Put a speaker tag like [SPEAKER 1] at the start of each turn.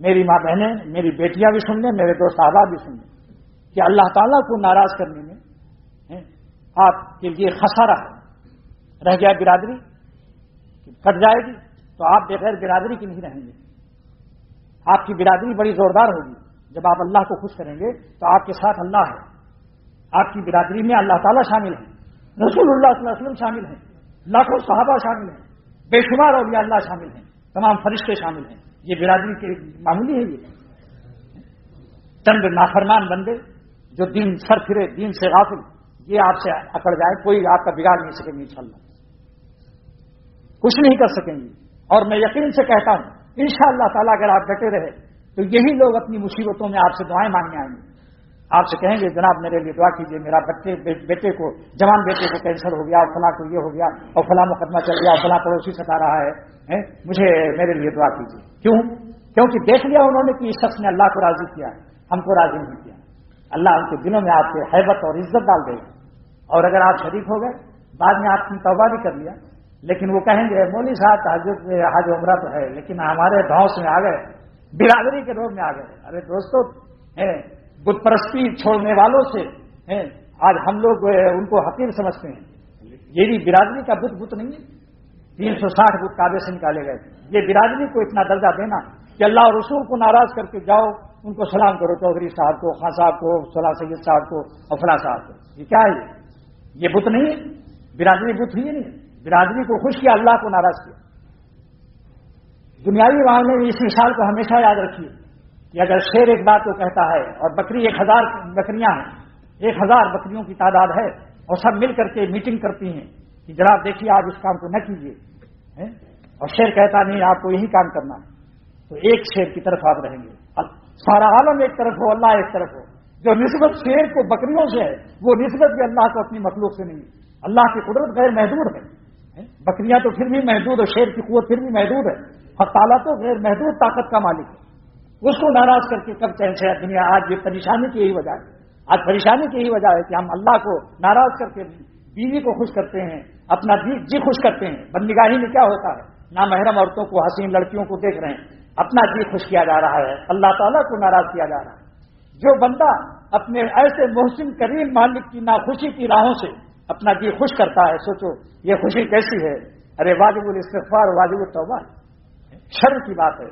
[SPEAKER 1] میری ماں بہنیں، میری بیٹیاں بھی سن لیں، میرے دوست احباب بھی سن لیں کہ اللہ تعالیٰ کو ناراض کرنے میں آپ کے لیے خسارہ ہے۔ رہ گیا برادری کٹ جائے گی تو آپ بغیر برادری کی نہیں رہیں گے۔ آپ کی برادری بڑی زوردار ہوگی جب آپ اللہ کو خوش کریں گے تو آپ کے ساتھ اللہ ہے، آپ کی برادری میں اللہ تعالیٰ شامل ہیں، رسول اللہ صلی اللہ علیہ وسلم شامل ہیں، لاکھوں صحابہ شامل ہیں، بے شمار اولیاء اللہ شامل ہیں، تمام فرشتے شامل ہیں۔ یہ برادری کے معمولی ہے۔ یہ چند نافرمان بندے جو دین سر پھرے، دین سے غافل، یہ آپ سے اکڑ جائے، کوئی آپ کا بگاڑ نہیں سکیں گے، انشاءاللہ کچھ نہیں کر سکیں گے۔ اور میں یقین سے کہتا ہوں انشاءاللہ تعالیٰ اگر آپ ڈٹے رہے تو یہی لوگ اپنی مصیبتوں میں آپ سے دعائیں مانگنے آئیں گے، آپ سے کہیں گے جناب میرے لیے دعا کیجیے، میرا بیٹے کو، جوان بیٹے کو کینسر ہو گیا، اور فلاں کو یہ ہو گیا، اور فلاں مقدمہ چل گیا، اور فلاں پڑوسی ستا رہا ہے، مجھے میرے لیے دعا کیجیے۔ کیوں؟ کیونکہ دیکھ لیا انہوں نے کہ اس شخص نے اللہ کو راضی کیا، ہم کو راضی نہیں کیا۔ اللہ ان کے دلوں میں آپ کے ہیبت اور عزت ڈال دے گا، اور اگر آپ شریک ہو گئے، بعد میں آپ نے توبہ بھی کر لیا، لیکن وہ کہیں گے مولوی صاحب تہجد حج عمرہ تو ہے لیکن ہمارے دھوس میں آ گئے، برادری کے روگ میں آ گئے۔ ارے دوستو، بت پرستی چھوڑنے والوں سے آج ہم لوگ ان کو حقیر سمجھتے ہیں۔ یہ بھی برادری کا بت نہیں ہے، 360 بت کعبے سے نکالے گئے۔ یہ برادری کو اتنا درجہ دینا کہ اللہ اور رسول کو ناراض کر کے جاؤ ان کو سلام کرو، چودھری صاحب کو، خان صاحب کو، فلاں سید صاحب کو، اور فلاں صاحب کو، یہ کیا ہے؟ یہ بت نہیں ہے، برادری بت ہی نہیں ہے۔ برادری کو خوش کیا، اللہ کو ناراض کیا۔ دنیاوی معاملے میں اس مثال کو ہمیشہ یاد رکھیے کہ اگر شیر ایک بات کو کہتا ہے اور بکری 1000 بکریاں ہیں، 1000 بکریوں کی تعداد ہے، اور سب مل کر کے میٹنگ کرتی ہیں کہ جناب دیکھیے آپ اس کام کو نہ کیجیے، اور شیر کہتا نہیں آپ کو یہی کام کرنا ہے، تو ایک شیر کی طرف آپ رہیں گے۔ سارا عالم ایک طرف ہو، اللہ ایک طرف ہو۔ جو نسبت شیر کو بکریوں سے ہے وہ نسبت بھی اللہ کو اپنی مخلوق سے نہیں ہے۔ اللہ کی قدرت غیر محدود ہے، بکریاں تو پھر بھی محدود ہے، شیر کی قوت پھر بھی محدود ہے، حق تعالیٰ تو غیر محدود طاقت کا مالک ہے۔ اس کو ناراض کر کے کب چین سے دنیا؟ آج یہ پریشانی کی یہی وجہ ہے، آج پریشانی کی یہی وجہ ہے کہ ہم اللہ کو ناراض کر کے بیوی کو خوش کرتے ہیں، اپنا جی خوش کرتے ہیں۔ بندگاہی میں کیا ہوتا ہے؟ نامحرم عورتوں کو، حسین لڑکیوں کو دیکھ رہے ہیں، اپنا جی خوش کیا جا رہا ہے، اللہ تعالیٰ کو ناراض کیا جا رہا ہے۔ جو بندہ اپنے ایسے محسن کریم مالک کی ناخوشی کی راہوں سے اپنا جی خوش کرتا ہے، سوچو یہ خوشی کیسی ہے؟ ارے واجب الاستغفار، واجب التوبہ، شرم کی بات ہے۔